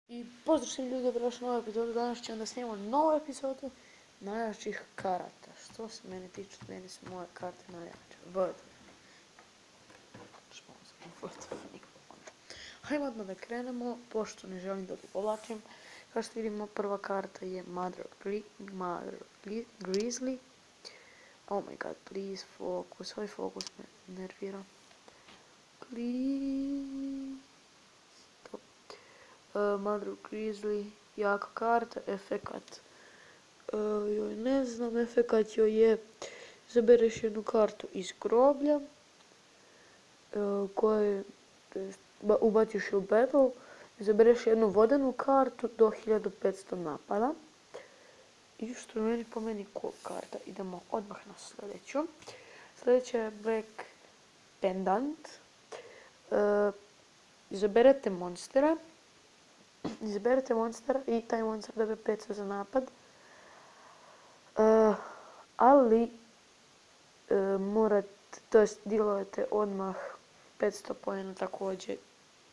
I pozdrav svim ljudi, dobrodošli u novu epizodu. Danas ćemo da snimamo novu epizodu najjačih karata. Što se mene tiče, meni su moje karte najjače. Hajmo odmah da krenemo, pošto ne želim da povlačim. Kao što vidimo, prva karta je Mother Grizzly. Oh my god, please focus. Ovaj fokus me nervira. Please. Mother Grizzly, jaka karta, efekat. Joj ne znam, efekat joj je izabereš jednu kartu iz groblja koje ubaciš u battle, izabereš jednu vodenu kartu do 1500 napada. I što je po meni cool karta. Idemo odmah na sljedeću. Sljedeća je Black Pendant. Izaberete monstera i taj monster dobije 500 za napad. Ali morate, to jest dilujete odmah 500 poena također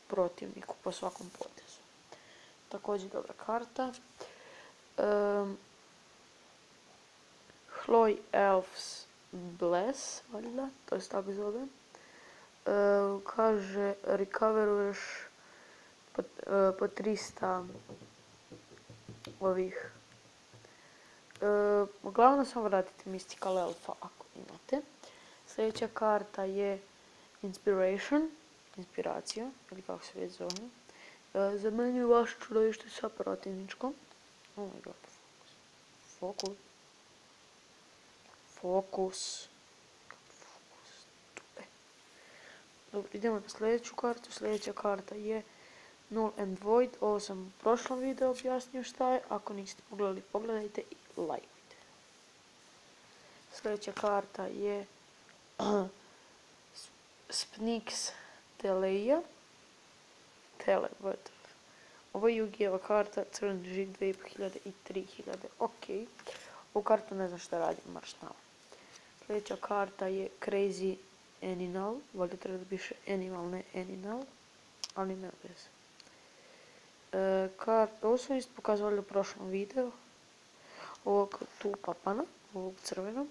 protivniku po svakom potezu. Također dobra karta. Hloj Elf's Bless, valjda, to je tako zove. Kaže, recoveruješ po 300 ovih. Uglavnom samo vratite Mystical Elfa ako imate. Sljedeća karta je Inspiration, inspiracija, ili kako se već zove. Zamenjuju vaše čudovište sa protivničkom. Oh my god, fokus. Dobro, idemo na sljedeću kartu. Sljedeća karta je Null and Void. Ovo sam u prošlom videu objasnio šta je. Ako niste pogledali, pogledajte i lajkujte. Sljedeća karta je Spnix Teleia. Ovo je Yu-Gi-Oh karta, crveni žig 2500 i 3000. Ok. Ovu kartu ne znam šta radi, maršnava. Sljedeća karta je Crazy Animal. Valjda treba da piše Animal, ne Animal. Ali ne veze. Ovo sam isto pokazali u prošlom videu. Ovog tu papana, ovog crvenog.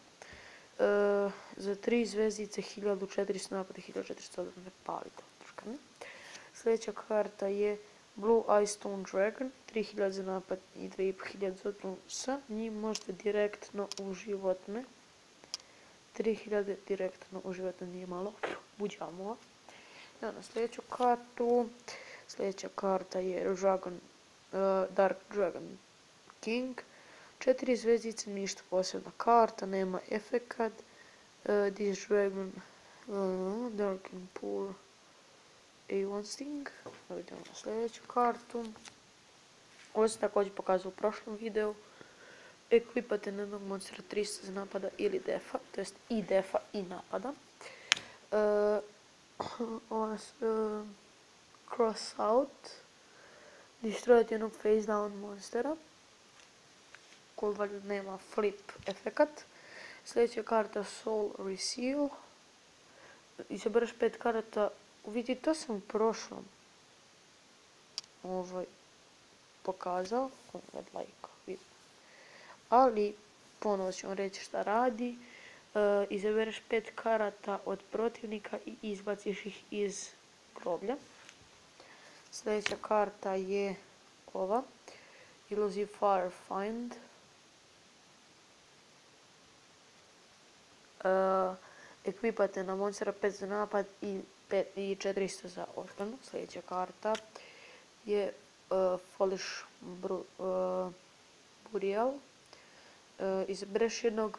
Za 3 zvezdice 1400 napada, 1400 ne palite. Sljedeća karta je Blue Eye Stone Dragon, 3000 za napad i 2500 za odbranu. Sa njim možete direktno u životne. 3000 direktno u životne, nije malo. Buđamo. Evo na sljedeću kartu. Sljedeća karta je Dark Dragon King. 4 zvezdice, ništa posebna karta, nema efekat. This Dragon Dark and Poor A1 Sting. Idemo na sljedeću kartu. Ovo sam također pokazao u prošlom videu. Ekvipate na jednog monstera 300 za napada ili defa, to jest i defa i napada. Cross out. Destroyate jednog face down monstera koji valjda nema flip efekat. Sljedeća karta Soul Reseal. Izabereš 5 karata. Vidite, to sam u prošlom pokazao. Ali ponovo ću vam reći šta radi. Izabereš 5 karata od protivnika i izbaciš ih iz groblja. Sljedeća karta je ova. Illusive Firefind. Ekvipate na monstera 5 za napad i 400 za odbranu. Sljedeća karta je Foolish Burial. Izabereš jednog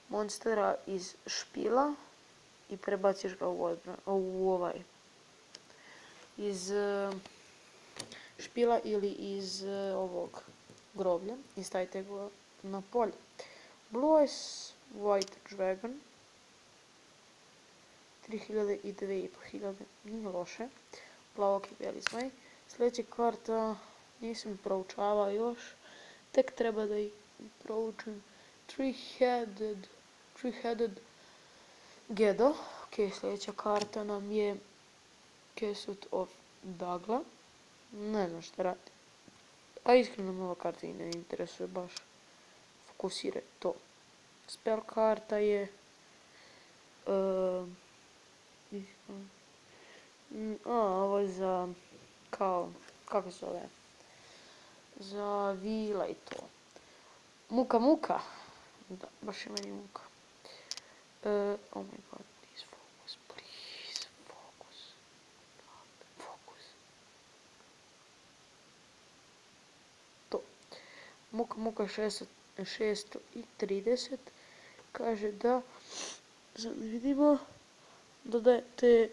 monstera iz špila i prebaciš ga iz špila ili iz ovog groblja i stavite ga na polje. Blue Eyes White Dragon. 3000 i 2500, nije loše. Plavok i bijeli zmaj. Sljedeća karta nisam proučavao još, tek treba da ih proučim. Three-headed Gedo. Ok, sljedeća karta nam je Castle of Dagla. Ne znam šta radi. A iskreno me ova karta i ne interesuje baš. Fokusiraj to. Spell karta je... ovo je za... kao... kako se zove? Za vila i to. Muka. Da, baš je meni muka. Oh my god, please focus, please focus. Focus. To. Muka 630. Kaže da... Sad vidimo. Dodajete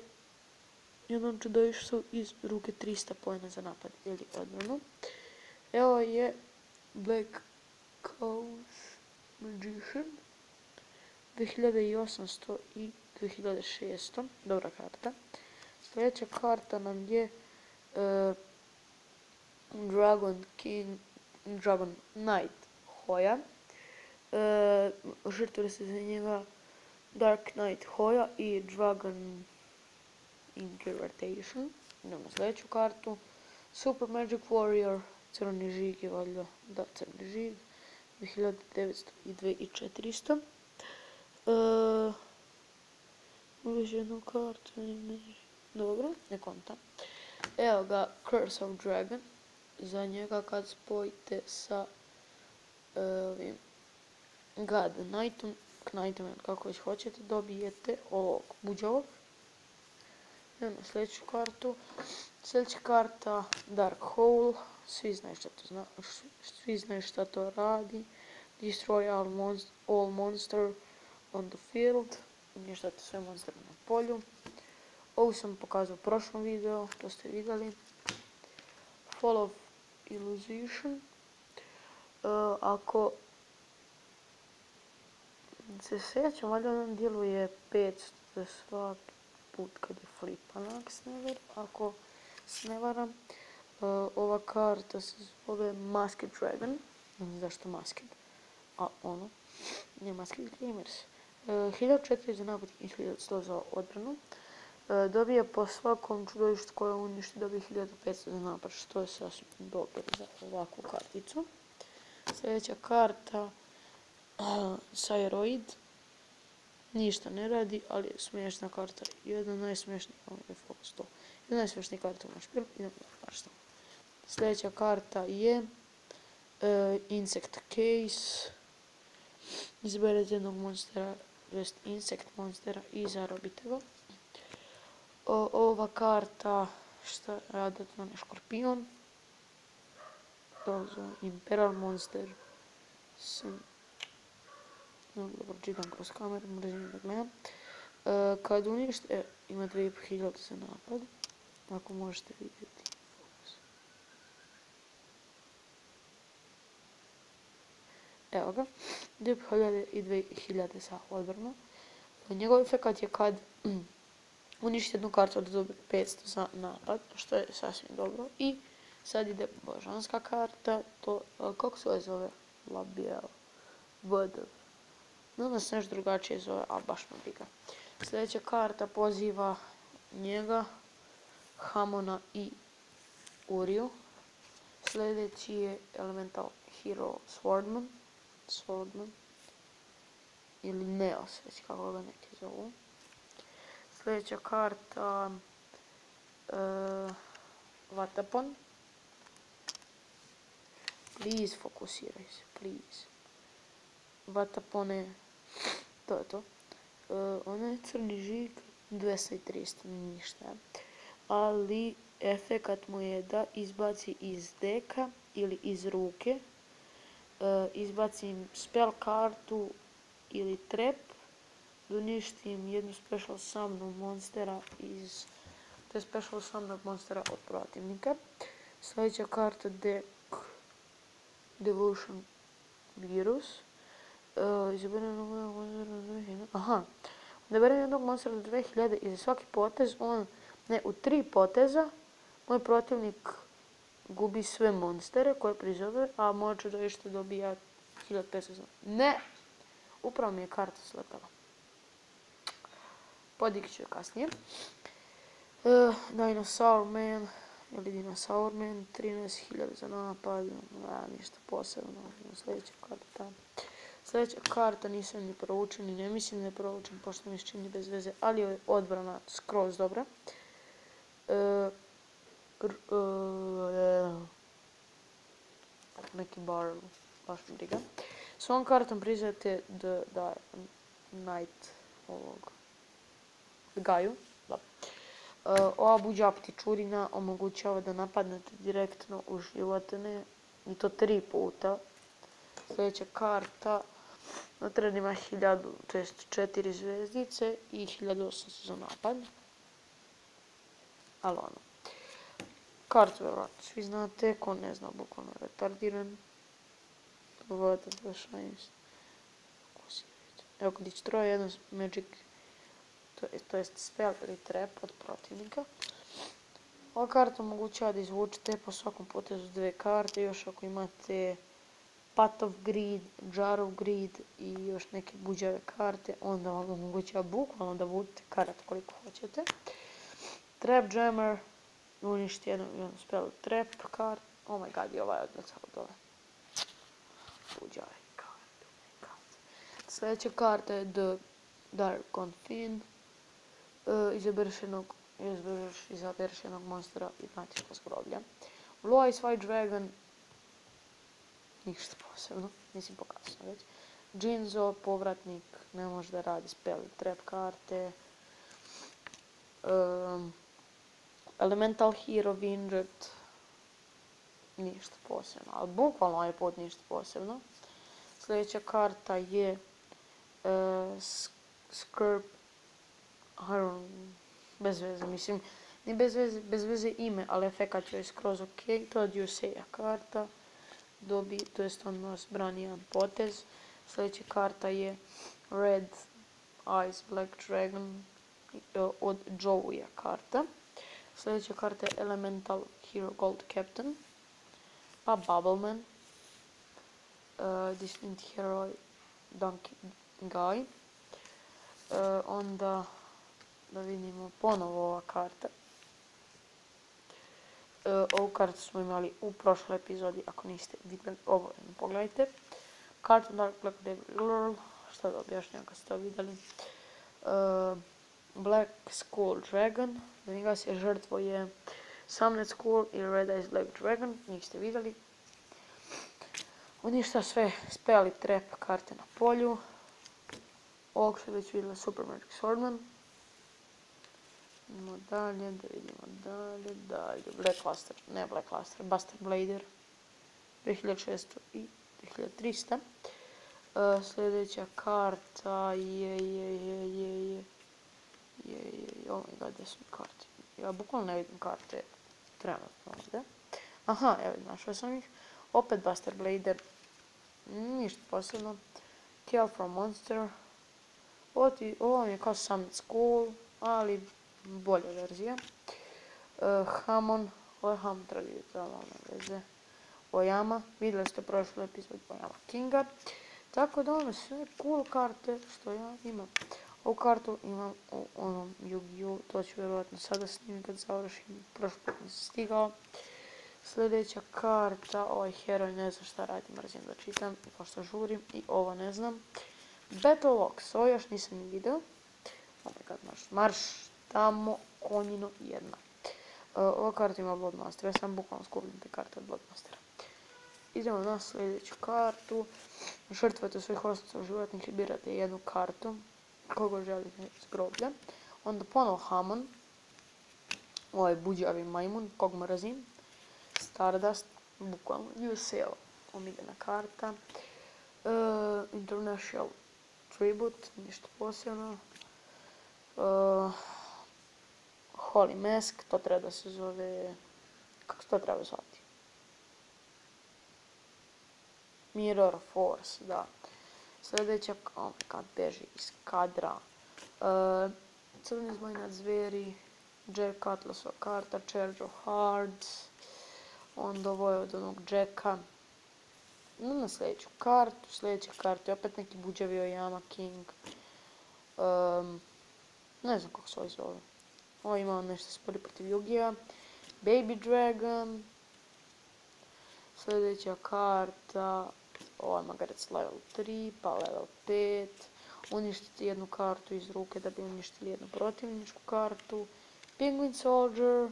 jednom čudovištu iz ruke 300 pojena za napad ili odbranu. Evo je Black Coast Magician. 2800 i 2600. Dobra karta. Sljedeća karta nam je Dragon Knight Hoya. Žrtvuje se za njega Dark Knight Hoya i Dragon Incarnation. Idemo na sljedeću kartu. Super Magic Warrior. Crni žig je valjda. Da, crni žig. 2900 i 2400. Još jednu kartu. Dobro, ne konta. Evo ga, Curse of Dragon. Za njega kad spojite sa God Knightom, kako već hoćete, dobijete ovog buđavog. Idemo na sljedeću kartu. Sljedeća karta Dark Hole. Svi znaju šta to radi. Destroy all monster on the field. Uništite sve monstre na polju. Ovu sam pokazao u prošlom videu, to ste vidjeli. Fall of Illusion. Ako se sjećam, valjda nam djeluje 500 za svaki put kad je flipan, ako se ne varam. Ova karta se zove Masked Dragon. Ne znam zašto Masked. A ono, nije Masked Gamers. 1400 za napad i 1100 za odbranu. Dobije po svakom čudovištu koje uništi, dobije 1500 za napad, što je sasvim dobro za ovakvu karticu. Sljedeća karta, Siroid. Ništa ne radi, ali je smiješna karta. Jedna najsmiješnija karta u špilu. Idemo na kartu. Sljedeća karta je Insect Case. Izberete jednog monstera, insekt monstera i zarobite ga. Ova karta šta radi, on je škorpion. To zove Imperial Monster. Dobro, čitam kroz kameru, mrzim da gledam. Kad unište, ima 2500 za napad. Ako možete vidjeti. Evo ga. 2500 i 2000 za odbranu. Njegov efekt je kad uništi jednu kartu da dobije 500 za napad, što je sasvim dobro. I sad ide božanska karta, to, kako se zove? Labiel. Vodav. Onda se nešto drugačije zove, ali baš me briga. Sljedeća karta poziva njega, Hamona i Uriju. Sljedeći je Elemental Hero Swordman. Ili Neos, već kako ga neki zovu. Sljedeća karta Vatapon. Please, fokusiraj se, please. Vatapone, to je to. Ono je crni žig, 200 i 300, ništa. Ali efekat mu je da izbaci iz deka ili iz ruke. Izbacim spell kartu ili trap. Uništim jednu special summon monstera iz... To je special summon monstera od protivnika. Sljedeća karta Devotion Virus. Izaberem jednog monstera do 2000. Aha. Izaberem jednog monstera do 2000 i za svaki potez u 3 poteza moj protivnik gubi sve monstere koje prizove, a moje čudovište dobija 1500. Ne! Upravo mi je karta sletala. Podići ću je kasnije. Dinosaur Man. ili dinosaurman, 13.000 za napad, ništa posebno. Sljedeća karta. Sljedeća karta nisam ni proučen i ne mislim da je proučen, pošto mi se čini bez veze, ali je odbrana skroz dobra. Neki bar, baš mi briga. S ovom kartom priznate da Knight ovog Gaju. Ova buđa ptičurina omogućava da napadnete direktno u životinje i to 3 puta. Sljedeća karta na teren ima 1000, to jest 4 zvezdice i 1800 za napad. Ali ono. Kartu vjerojatno svi znate, ko ne zna, bukvalno retardiran. Pogledajte da šajnist. Evo kad destroy jedan magic, to jest spell ili trap od protivnika. Ova karta omogućava da izvučete po svakom potezu 2 karte, još ako imate Path of Greed, Jar of Greed i još neke buđave karte, onda vam omogućava bukvalno da vučete karata koliko hoćete. Trap Jammer, uništi jedan spell trap kart. Oh my god, i ovaj odlecao dole. Buđave karte. Sljedeća karta je The Dark Confine. Izabereš jednog monstera i vratiš ga s groblja. Blue Eyes White Dragon, ništa posebno, mislim pokazao sam već. Jinzo, povratnik, ne može da radi spell i trap karte. Elemental Hero Winged, ništa posebno, ali bukvalno ovaj put ništa posebno. Sljedeća karta je Skrb, bez veze, mislim, ni bez veze ime, ali efekat je skroz ok. To je Odjuseja karta, to jest on nas brani jedan potez. Sljedeća karta je Red Eyes Black Dragon od Joeya karta. Sljedeća karta je Elemental Hero Gold Captain, pa Bubbleman, Distant Hero Donkey Guy. Onda da vidimo ponovo ova karta. Ovu kartu smo imali u prošloj epizodi, ako niste vidjeli, obavezno pogledajte. Kartu Dark Black Devil, šta da objašnjam kad ste to vidjeli. Black Skull Dragon, za njega se žrtvo je Summoned Skull i Red Eyes Black Dragon, njih ste vidjeli. Uništa sve spell i trap karte na polju. Ovog ste već vidjeli Super Magic Swordman. Idemo dalje, da vidimo dalje. Buster Blader. 2600 i 2300. Sljedeća karta je... Oh my god, gdje su mi karte? Ja bukvalno ne vidim karte trenutno ovdje. Aha, evo našao sam ih. Opet Buster Blader. Ništa posebno. Kill from Monster. Ovo je kao Summoned Skull, ali bolja verzija. Hamon, ovo je Hamon tradicionalne veze. Oyama, vidjeli ste prošlu epizodu Oyama Kinga. Tako da ono sve cool karte što ja imam. Ovu kartu imam u onom Yu-Gi-Oh! To ću vjerojatno sada snimiti kad završim, prošli put nisam stigao. Sljedeća karta, ovaj heroj ne znam šta radi, mrzim da čitam, pošto žurim i ovo ne znam. Battle Locks, ovo još nisam ni vidio. Oh my god, marš tamo, konjino jedna. Ova karta ima Bloodmaster, ja sam bukvalno skupljam te karte od Bloodmastera. Idemo na sljedeću kartu. Žrtvujete svojih 800 životinjih i birate jednu kartu koga želite s groblja. Onda ponovo Hamon, ovaj buđavi majmun, kog mrazim. Stardust, bukvalno USL, omiljena karta. International Tribute, ništa posebno. Holy Mask, to treba da se zove... Kako se to treba zvati? Mirror Force, da. Sljedeća, kad beži iz kadra. Crni zmaj zveri, Jack Atlasova karta, Charge of Hearts. Onda ovo je od onog Jacka. Na sljedeću kartu. Sljedeća karta je opet neki buđavi Oyama King. Ne znam kako se ovo zove. Ovo ima nešto spori protiv Yu-Gi-A. Baby Dragon. Sljedeća karta, ovaj magarac level 3, pa level 5. Uništiti jednu kartu iz ruke da bi uništili jednu protivničku kartu. Penguin Soldier,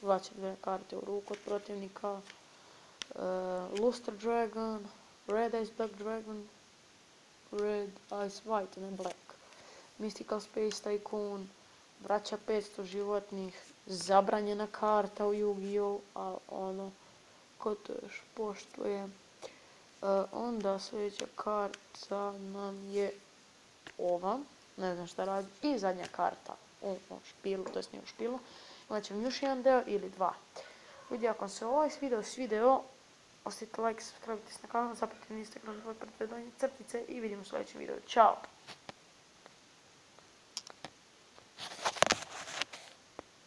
vraća dve karte u ruku od protivnika. Luster Dragon, Red Ice Black Dragon, Red Ice White, ne Black. Mystical Space Tycoon, vraća 500 životnih, zabranjena karta u Yu-Gi-Oh, ali ono, ko to još poštuje. Onda sljedeća karta nam je ova, ne znam šta radi, i zadnja karta u špilu, to jest nije u špilu. Imat ćemo još jedan deo ili dva. Ljudi, ako vam se ovaj video svideo, ostavite like, subscribe se na kanal, zapratite na Instagram, crtice i vidimo u sljedećem videu. Ćao!